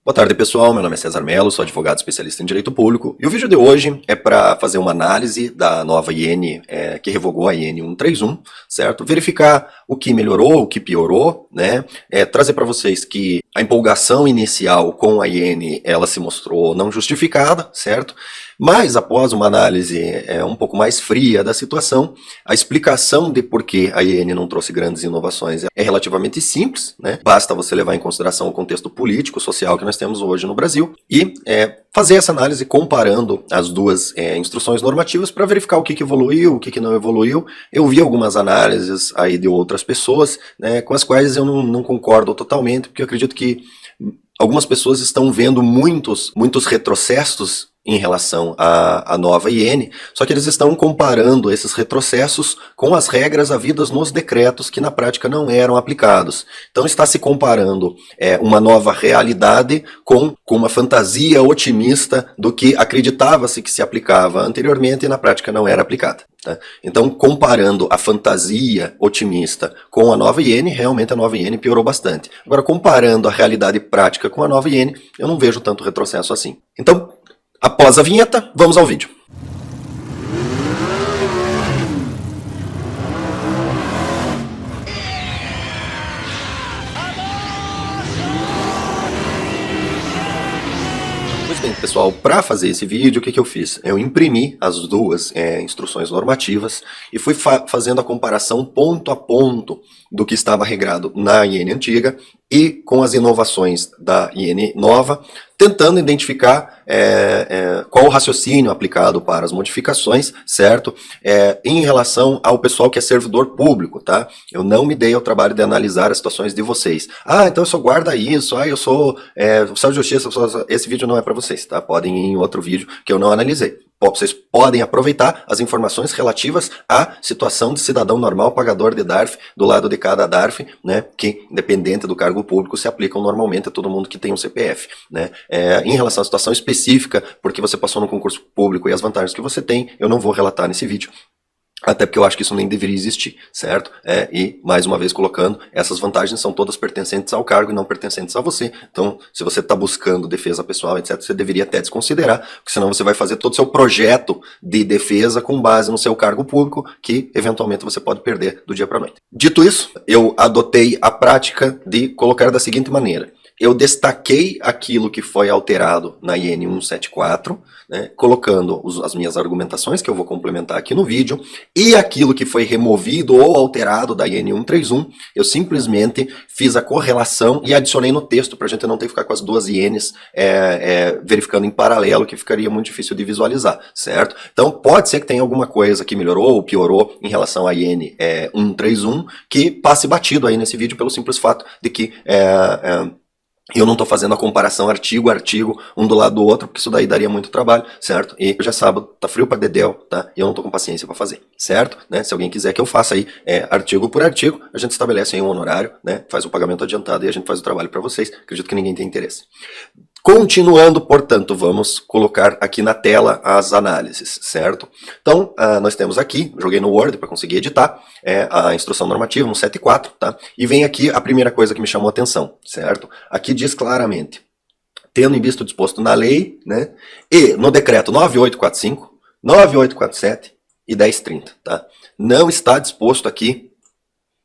Boa tarde, pessoal. Meu nome é César Mello, sou advogado especialista em direito público e o vídeo de hoje é para fazer uma análise da nova IN que revogou a IN 131, certo? Verificar o que melhorou, o que piorou, né? Trazer para vocês que a empolgação inicial com a IN ela se mostrou não justificada, certo? Mas após uma análise um pouco mais fria da situação, a explicação de por que a IN não trouxe grandes inovações é relativamente simples, né? Basta você levar em consideração o contexto político, social que nós temos hoje no Brasil e fazer essa análise comparando as duas instruções normativas para verificar o que evoluiu, o que não evoluiu. Eu vi algumas análises aí de outras pessoas, né, com as quais eu não concordo totalmente, porque eu acredito que algumas pessoas estão vendo muitos retrocessos em relação à nova IN, só que eles estão comparando esses retrocessos com as regras havidas nos decretos que na prática não eram aplicados. Então está se comparando uma nova realidade com uma fantasia otimista do que acreditava-se que se aplicava anteriormente e na prática não era aplicada. Tá? Então, comparando a fantasia otimista com a nova IN, realmente a nova IN piorou bastante. Agora, comparando a realidade prática com a nova IN, eu não vejo tanto retrocesso assim. Então, após a vinheta, vamos ao vídeo. Pois bem, pessoal, para fazer esse vídeo, o que eu fiz? Eu imprimi as duas instruções normativas e fui fazendo a comparação ponto a ponto do que estava regrado na IN antiga e com as inovações da IN nova, tentando identificar qual o raciocínio aplicado para as modificações, certo? Em relação ao pessoal que é servidor público, tá? Eu não me dei ao trabalho de analisar as situações de vocês. Ah, então eu só guarda isso, eu sou oficial de justiça, esse vídeo não é para vocês, tá? Podem ir em outro vídeo que eu não analisei. Vocês podem aproveitar as informações relativas à situação de cidadão normal pagador de DARF do lado de cada DARF, né, que independente do cargo público se aplicam normalmente a todo mundo que tem um CPF, né. Em relação à situação específica, porque você passou no concurso público e as vantagens que você tem, eu não vou relatar nesse vídeo. Até porque eu acho que isso nem deveria existir, certo? E, mais uma vez colocando, essas vantagens são todas pertencentes ao cargo e não pertencentes a você. Então, se você está buscando defesa pessoal, etc., você deveria até desconsiderar, porque senão você vai fazer todo o seu projeto de defesa com base no seu cargo público, que eventualmente você pode perder do dia para a noite. Dito isso, eu adotei a prática de colocar da seguinte maneira. Eu destaquei aquilo que foi alterado na IN 174, né, colocando as minhas argumentações, que eu vou complementar aqui no vídeo, e aquilo que foi removido ou alterado da IN 131, eu simplesmente fiz a correlação e adicionei no texto, para a gente não ter que ficar com as duas INs verificando em paralelo, que ficaria muito difícil de visualizar, certo? Então pode ser que tenha alguma coisa que melhorou ou piorou em relação à IN 131, que passe batido aí nesse vídeo pelo simples fato de que eu não estou fazendo a comparação artigo a artigo, um do lado do outro, porque isso daí daria muito trabalho, certo? E hoje é sábado, tá frio pra dedéu, tá? E eu não tô com paciência para fazer, certo? Né? Se alguém quiser que eu faça aí artigo por artigo, a gente estabelece aí um honorário, né? Faz o pagamento adiantado e a gente faz o trabalho para vocês. Acredito que ninguém tem interesse. Continuando, portanto, vamos colocar aqui na tela as análises, certo? Então, nós temos aqui, joguei no Word para conseguir editar, a instrução normativa 174, tá? E vem aqui a primeira coisa que me chamou a atenção, certo? Aqui diz claramente, tendo em vista o disposto na lei, né? E no decreto 9845, 9847 e 1030, tá? Não está disposto aqui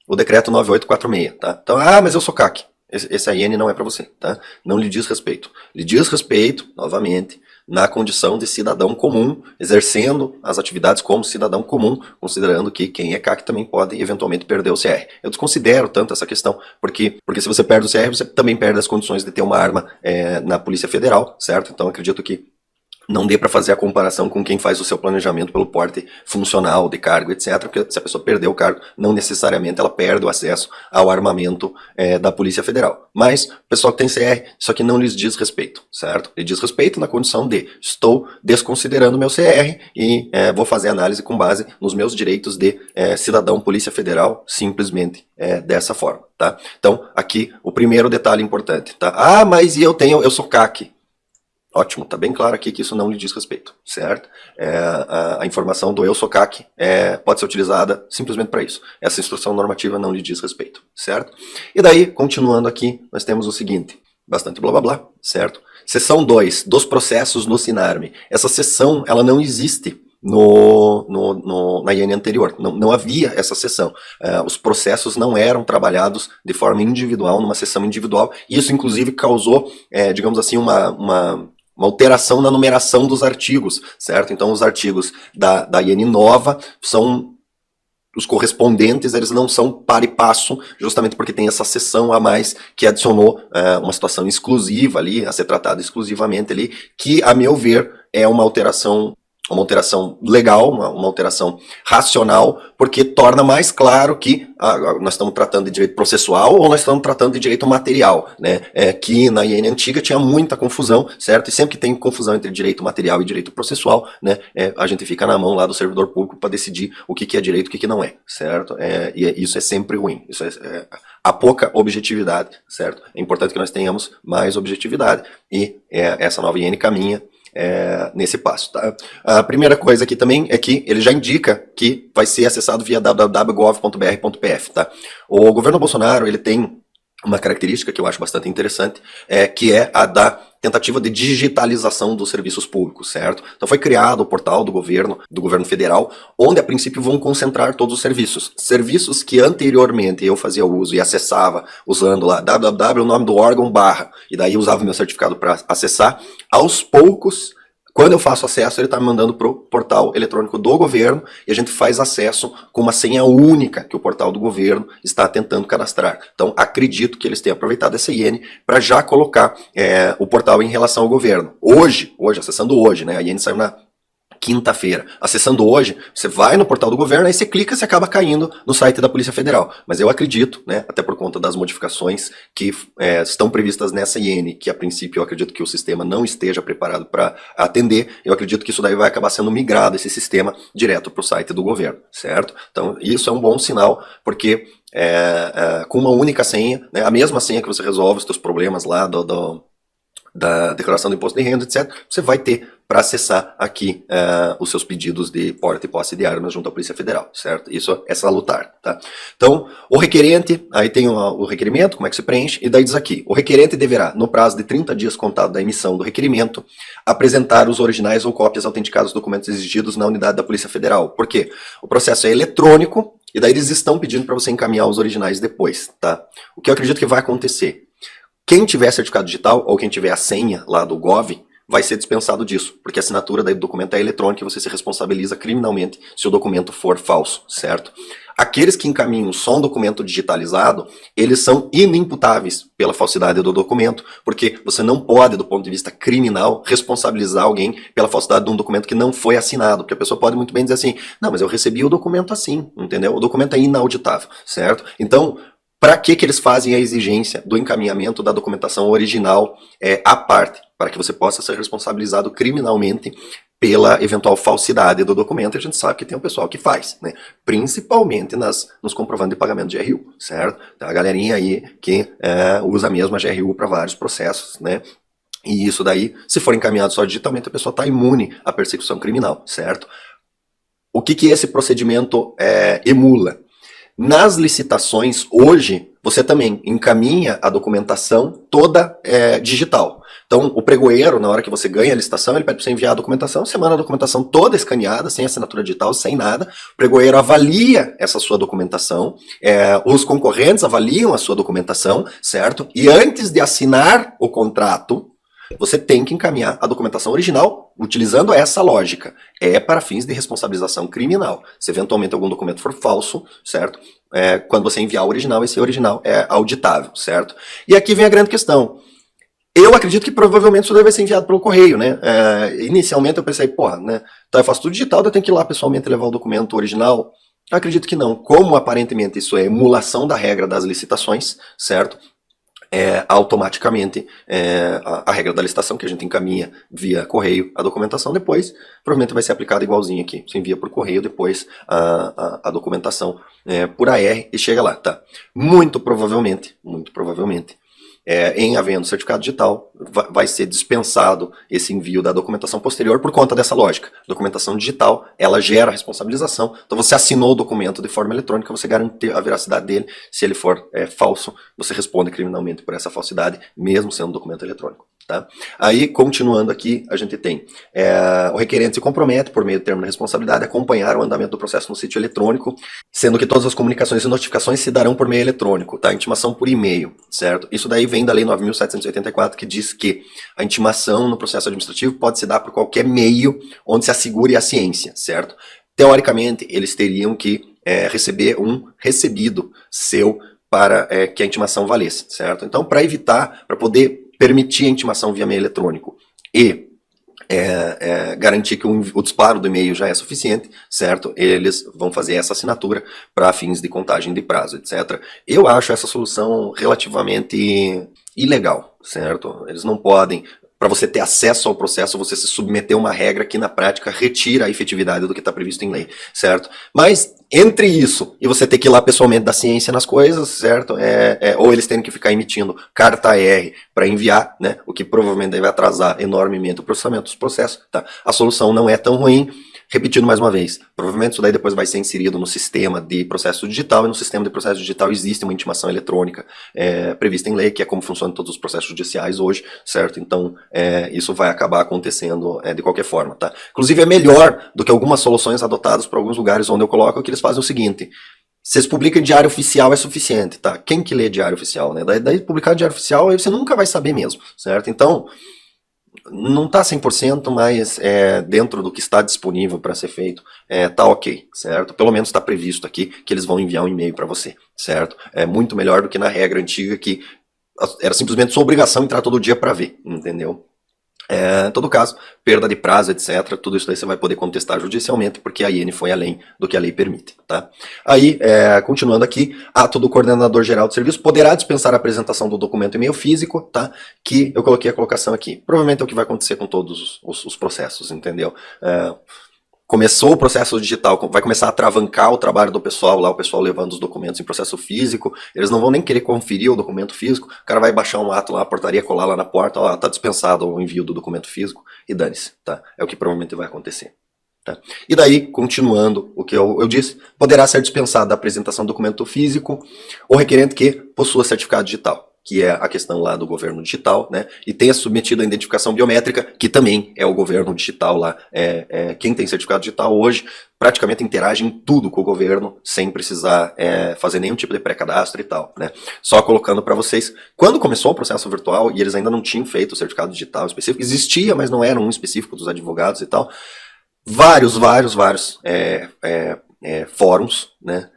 o decreto 9846, tá? Então, mas eu sou CAC. Esse IN não é para você, tá? Não lhe diz respeito. Lhe diz respeito, novamente, na condição de cidadão comum, exercendo as atividades como cidadão comum, considerando que quem é CAC também pode eventualmente perder o CR. Eu desconsidero tanto essa questão, porque se você perde o CR, você também perde as condições de ter uma arma na Polícia Federal, certo? Então acredito que não dê para fazer a comparação com quem faz o seu planejamento pelo porte funcional de cargo, etc. Porque se a pessoa perder o cargo, não necessariamente ela perde o acesso ao armamento da Polícia Federal. Mas o pessoal que tem CR, isso aqui não lhes diz respeito, certo? Ele diz respeito na condição de estou desconsiderando meu CR e vou fazer análise com base nos meus direitos de cidadão Polícia Federal, simplesmente dessa forma, tá? Então, aqui o primeiro detalhe importante, tá? Mas eu sou CAC. Ótimo, tá bem claro aqui que isso não lhe diz respeito, certo? A informação do eu sou CAC pode ser utilizada simplesmente para isso. Essa instrução normativa não lhe diz respeito, certo? E daí, continuando aqui, nós temos o seguinte. bastante blá blá blá, certo? Seção 2, dos processos no Sinarme. Essa seção, ela não existe na IN anterior, não havia essa seção. Os processos não eram trabalhados de forma individual, numa seção individual, e isso inclusive causou, digamos assim, uma alteração na numeração dos artigos, certo? Então os artigos da IN nova são os correspondentes, eles não são par e passo, justamente porque tem essa seção a mais que adicionou uma situação exclusiva ali, a ser tratada exclusivamente ali, que, a meu ver, é uma alteração legal, uma alteração racional, porque torna mais claro que nós estamos tratando de direito processual ou nós estamos tratando de direito material, né? Que na IN antiga tinha muita confusão, certo? E sempre que tem confusão entre direito material e direito processual, né, a gente fica na mão lá do servidor público para decidir o que é direito e o que não é, certo? E isso é sempre ruim, isso há pouca objetividade, certo? É importante que nós tenhamos mais objetividade e essa nova IN caminha nesse passo, tá? A primeira coisa aqui também é que ele já indica que vai ser acessado via www.gov.br.pf, tá? O governo Bolsonaro, ele tem uma característica que eu acho bastante interessante, que é a da tentativa de digitalização dos serviços públicos, certo? Então foi criado o portal do governo federal, onde a princípio vão concentrar todos os serviços que anteriormente eu fazia uso e acessava usando lá www, o nome do órgão /, e daí usava meu certificado para acessar. Aos poucos, quando eu faço acesso, ele está me mandando para o portal eletrônico do governo e a gente faz acesso com uma senha única que o portal do governo está tentando cadastrar. Então, acredito que eles tenham aproveitado essa IN para já colocar o portal em relação ao governo. Hoje, acessando hoje, né? A IN saiu na quinta-feira. Acessando hoje, você vai no portal do governo, aí você clica e você acaba caindo no site da Polícia Federal. Mas eu acredito, né, até por conta das modificações que estão previstas nessa IN, que a princípio eu acredito que o sistema não esteja preparado para atender, eu acredito que isso daí vai acabar sendo migrado, esse sistema, direto para o site do governo, certo? Então isso é um bom sinal, porque com uma única senha, né, a mesma senha que você resolve os seus problemas lá da declaração do imposto de renda, etc., você vai ter para acessar aqui os seus pedidos de porte e posse de armas junto à Polícia Federal, certo? Isso é salutar, tá? Então, o requerente, aí tem o requerimento, como é que se preenche, e daí diz aqui, o requerente deverá, no prazo de 30 dias contado da emissão do requerimento, apresentar os originais ou cópias autenticadas dos documentos exigidos na unidade da Polícia Federal. Por quê? O processo é eletrônico, e daí eles estão pedindo para você encaminhar os originais depois, tá? O que eu acredito que vai acontecer? Quem tiver certificado digital, ou quem tiver a senha lá do Gov, vai ser dispensado disso, porque a assinatura do documento é eletrônica e você se responsabiliza criminalmente se o documento for falso, certo? Aqueles que encaminham só um documento digitalizado, eles são inimputáveis pela falsidade do documento, porque você não pode, do ponto de vista criminal, responsabilizar alguém pela falsidade de um documento que não foi assinado, porque a pessoa pode muito bem dizer assim, não, mas eu recebi o documento assim, entendeu? O documento é inauditável, certo? Então, para que eles fazem a exigência do encaminhamento da documentação original à parte? Para que você possa ser responsabilizado criminalmente pela eventual falsidade do documento. A gente sabe que tem um pessoal que faz, né? Principalmente nos comprovantes de pagamento de GRU, certo? Tem a galerinha aí que usa mesmo a GRU para vários processos, né? E isso daí, se for encaminhado só digitalmente, a pessoa está imune à persecução criminal, certo? O que esse procedimento emula? Nas licitações, hoje, você também encaminha a documentação toda digital. Então, o pregoeiro, na hora que você ganha a licitação, ele pede para você enviar a documentação, você manda a documentação toda escaneada, sem assinatura digital, sem nada. O pregoeiro avalia essa sua documentação, os concorrentes avaliam a sua documentação, certo? E antes de assinar o contrato, você tem que encaminhar a documentação original utilizando essa lógica. É para fins de responsabilização criminal. Se eventualmente algum documento for falso, certo? Quando você enviar o original, esse original é auditável, certo? E aqui vem a grande questão. Eu acredito que provavelmente isso deve ser enviado pelo correio, né? Inicialmente eu pensei, porra, né? Então eu faço tudo digital, eu tenho que ir lá pessoalmente levar o documento original. Eu acredito que não. Como aparentemente isso é emulação da regra das licitações, certo? Automaticamente a regra da licitação que a gente encaminha via correio a documentação depois, provavelmente vai ser aplicada igualzinho aqui. Você envia por correio depois a documentação por AR e chega lá, tá? Muito provavelmente, em havendo certificado digital, vai ser dispensado esse envio da documentação posterior por conta dessa lógica. Documentação digital, ela gera responsabilização, então você assinou o documento de forma eletrônica, você garante a veracidade dele. Se ele for falso, você responde criminalmente por essa falsidade, mesmo sendo um documento eletrônico. Tá? Aí, continuando aqui, a gente tem o requerente se compromete, por meio do termo de responsabilidade, a acompanhar o andamento do processo no sítio eletrônico, sendo que todas as comunicações e notificações se darão por meio eletrônico, tá? Intimação por e-mail, certo? Isso daí vem da Lei 9.784, que diz que a intimação no processo administrativo pode se dar por qualquer meio onde se assegure a ciência, certo? Teoricamente, eles teriam que receber um recebido seu para que a intimação valesse, certo? Então, para evitar, para poder permitir a intimação via meio eletrônico e garantir que o disparo do e-mail já é suficiente, certo? Eles vão fazer essa assinatura para fins de contagem de prazo, etc. Eu acho essa solução relativamente ilegal, certo? Eles não podem, para você ter acesso ao processo, você se submeter a uma regra que na prática retira a efetividade do que está previsto em lei, certo? Mas entre isso e você ter que ir lá pessoalmente dar ciência nas coisas, certo? Ou eles têm que ficar emitindo carta R para enviar, né? O que provavelmente deve atrasar enormemente o processamento dos processos, tá? A solução não é tão ruim. Repetindo mais uma vez, provavelmente isso daí depois vai ser inserido no sistema de processo digital, e no sistema de processo digital existe uma intimação eletrônica prevista em lei, que é como funcionam todos os processos judiciais hoje, certo? Então, isso vai acabar acontecendo de qualquer forma, tá? Inclusive é melhor do que algumas soluções adotadas por alguns lugares onde eu coloco, que eles fazem o seguinte: vocês publicam em diário oficial é suficiente, tá? Quem que lê diário oficial, né? Daí publicar em diário oficial, aí você nunca vai saber mesmo, certo? Então, não está 100%, mas dentro do que está disponível para ser feito, tá ok, certo? Pelo menos está previsto aqui que eles vão enviar um e-mail para você, certo? É muito melhor do que na regra antiga, que era simplesmente sua obrigação entrar todo dia para ver, entendeu? Em todo caso, perda de prazo, etc., tudo isso daí você vai poder contestar judicialmente, porque a IN foi além do que a lei permite, tá? Aí, continuando aqui, ato do coordenador geral de serviço poderá dispensar a apresentação do documento em meio físico, tá? Que eu coloquei a colocação aqui. Provavelmente é o que vai acontecer com todos os processos, entendeu? Começou o processo digital, vai começar a travancar o trabalho do pessoal lá, o pessoal levando os documentos em processo físico, eles não vão nem querer conferir o documento físico, o cara vai baixar um ato lá, a portaria, colar lá na porta, ó, tá dispensado o envio do documento físico, e dane-se, tá? É o que provavelmente vai acontecer. Tá? E daí, continuando o que eu disse, poderá ser dispensada a apresentação do documento físico ou requerente que possua certificado digital, que é a questão lá do governo digital, né? E tenha submetido a identificação biométrica, que também é o governo digital lá. Quem tem certificado digital hoje praticamente interage em tudo com o governo, sem precisar fazer nenhum tipo de pré-cadastro e tal, né? Só colocando para vocês, quando começou o processo virtual, e eles ainda não tinham feito o certificado digital específico, existia, mas não era um específico dos advogados e tal, vários fóruns, né?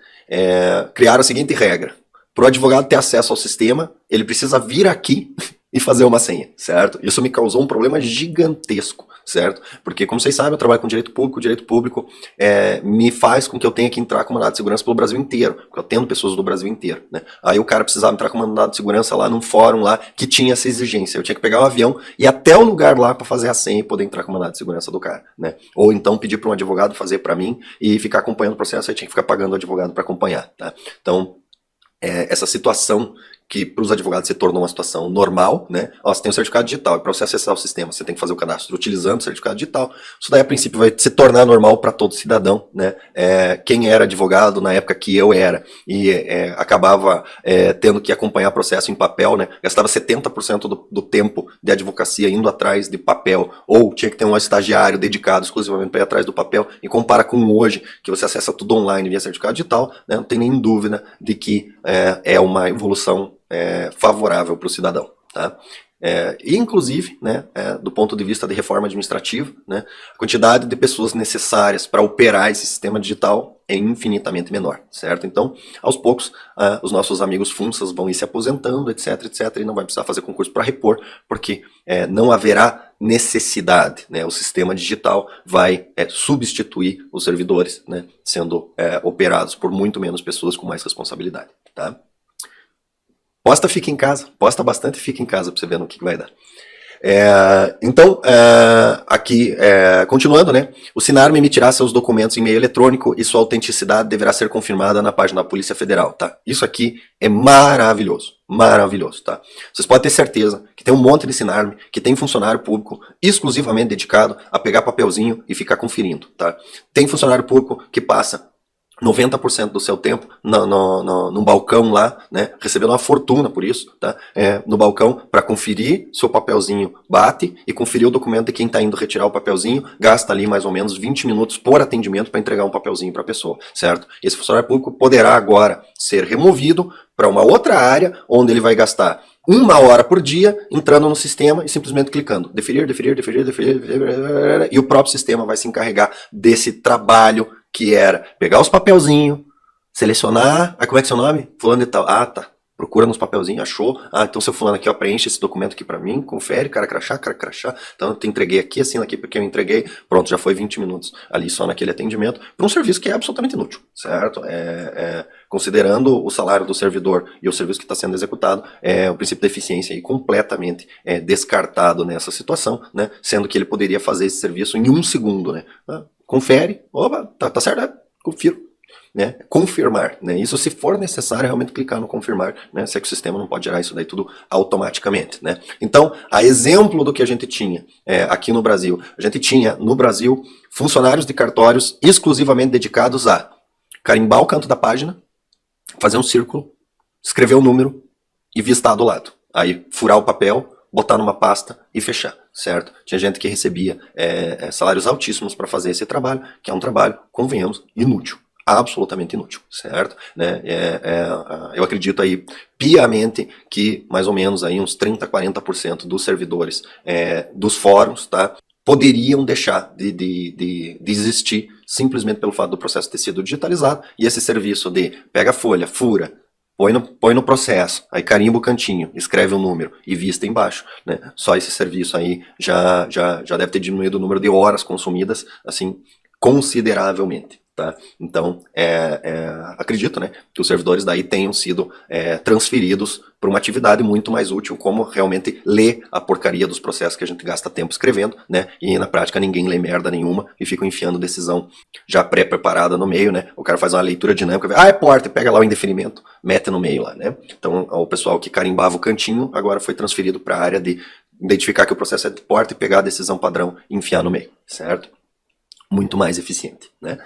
Criaram a seguinte regra: para o advogado ter acesso ao sistema, ele precisa vir aqui e fazer uma senha, certo? Isso me causou um problema gigantesco, certo? Porque, como vocês sabem, eu trabalho com direito público me faz com que eu tenha que entrar com mandado de segurança pelo Brasil inteiro, porque eu atendo pessoas do Brasil inteiro, né? Aí o cara precisava entrar com mandado de segurança lá num fórum lá que tinha essa exigência, eu tinha que pegar um avião e ir até o lugar lá para fazer a senha e poder entrar com mandado de segurança do cara, né? Ou então pedir para um advogado fazer para mim e ficar acompanhando o processo, aí tinha que ficar pagando o advogado para acompanhar, tá? Então, essa situação que para os advogados se tornou uma situação normal, né? Ó, você tem um certificado digital, e para você acessar o sistema, você tem que fazer o cadastro utilizando o certificado digital. Isso daí, a princípio, vai se tornar normal para todo cidadão, né? Quem era advogado na época que eu era e acabava tendo que acompanhar o processo em papel, né? Gastava 70% do tempo de advocacia indo atrás de papel, ou tinha que ter um estagiário dedicado exclusivamente para ir atrás do papel, e compara com hoje, que você acessa tudo online via certificado digital, né? Não tem nem dúvida de que é uma evolução favorável para o cidadão, tá? E inclusive, né, do ponto de vista de reforma administrativa, né, a quantidade de pessoas necessárias para operar esse sistema digital é infinitamente menor, certo? Então, aos poucos, os nossos amigos FUNSAs vão ir se aposentando, etc, e não vai precisar fazer concurso para repor, porque não haverá necessidade, né? O sistema digital vai substituir os servidores, né, sendo operados por muito menos pessoas com mais responsabilidade, tá? Posta, fica em casa. Posta bastante e fica em casa pra você ver no que vai dar. Então, aqui, continuando, né? O Sinarme emitirá seus documentos em meio eletrônico e sua autenticidade deverá ser confirmada na página da Polícia Federal, tá? Isso aqui é maravilhoso, maravilhoso, tá? Vocês podem ter certeza que tem um monte de Sinarme, que tem funcionário público exclusivamente dedicado a pegar papelzinho e ficar conferindo, tá? Tem funcionário público que passa 90% do seu tempo no balcão lá, né, recebendo uma fortuna por isso, tá? No balcão para conferir se o papelzinho bate e conferir o documento de quem está indo retirar o papelzinho, gasta ali mais ou menos 20 minutos por atendimento para entregar um papelzinho para a pessoa, certo? Esse funcionário público poderá agora ser removido para uma outra área onde ele vai gastar 1 hora por dia entrando no sistema e simplesmente clicando deferir, e o próprio sistema vai se encarregar desse trabalho que era pegar os papelzinhos, selecionar, como é que é seu nome? Fulano e tal. Ah, tá. Procura nos papelzinhos, achou. Ah, então seu fulano aqui, ó, preenche esse documento aqui pra mim, confere, cara crachá. Então eu te entreguei aqui, assina aqui porque eu entreguei. Pronto, já foi 20 minutos ali só naquele atendimento, para um serviço que é absolutamente inútil, certo? Considerando o salário do servidor e o serviço que está sendo executado, o princípio da eficiência aí completamente descartado nessa situação, né? Sendo que ele poderia fazer esse serviço em 1 segundo, né? Confere, opa, tá certo, confiro. Né, confirmar, né, isso se for necessário realmente clicar no confirmar, né, se é que o sistema não pode gerar isso daí tudo automaticamente, né. Então, a exemplo do que a gente tinha aqui no Brasil, a gente tinha no Brasil funcionários de cartórios exclusivamente dedicados a carimbar o canto da página, fazer um círculo, escrever o número e vistar do lado, aí furar o papel, botar numa pasta e fechar, certo? Tinha gente que recebia salários altíssimos para fazer esse trabalho, que é um trabalho, convenhamos, inútil. Absolutamente inútil, certo? Né? Eu acredito aí piamente que mais ou menos aí uns 30-40% dos servidores dos fóruns, tá, poderiam deixar de existir simplesmente pelo fato do processo ter sido digitalizado e esse serviço de pega a folha, fura, põe no processo, aí carimba o cantinho, escreve o número e vista embaixo, né? Só esse serviço aí já deve ter diminuído o número de horas consumidas assim consideravelmente. Tá? Então, acredito, né, que os servidores daí tenham sido transferidos para uma atividade muito mais útil, como realmente ler a porcaria dos processos que a gente gasta tempo escrevendo, né, e na prática ninguém lê merda nenhuma e fica enfiando decisão já pré-preparada no meio, né, o cara faz uma leitura dinâmica, é porta, pega lá o indeferimento, mete no meio lá, né, então o pessoal que carimbava o cantinho agora foi transferido para a área de identificar que o processo é de porta e pegar a decisão padrão e enfiar no meio, certo? Muito mais eficiente, né?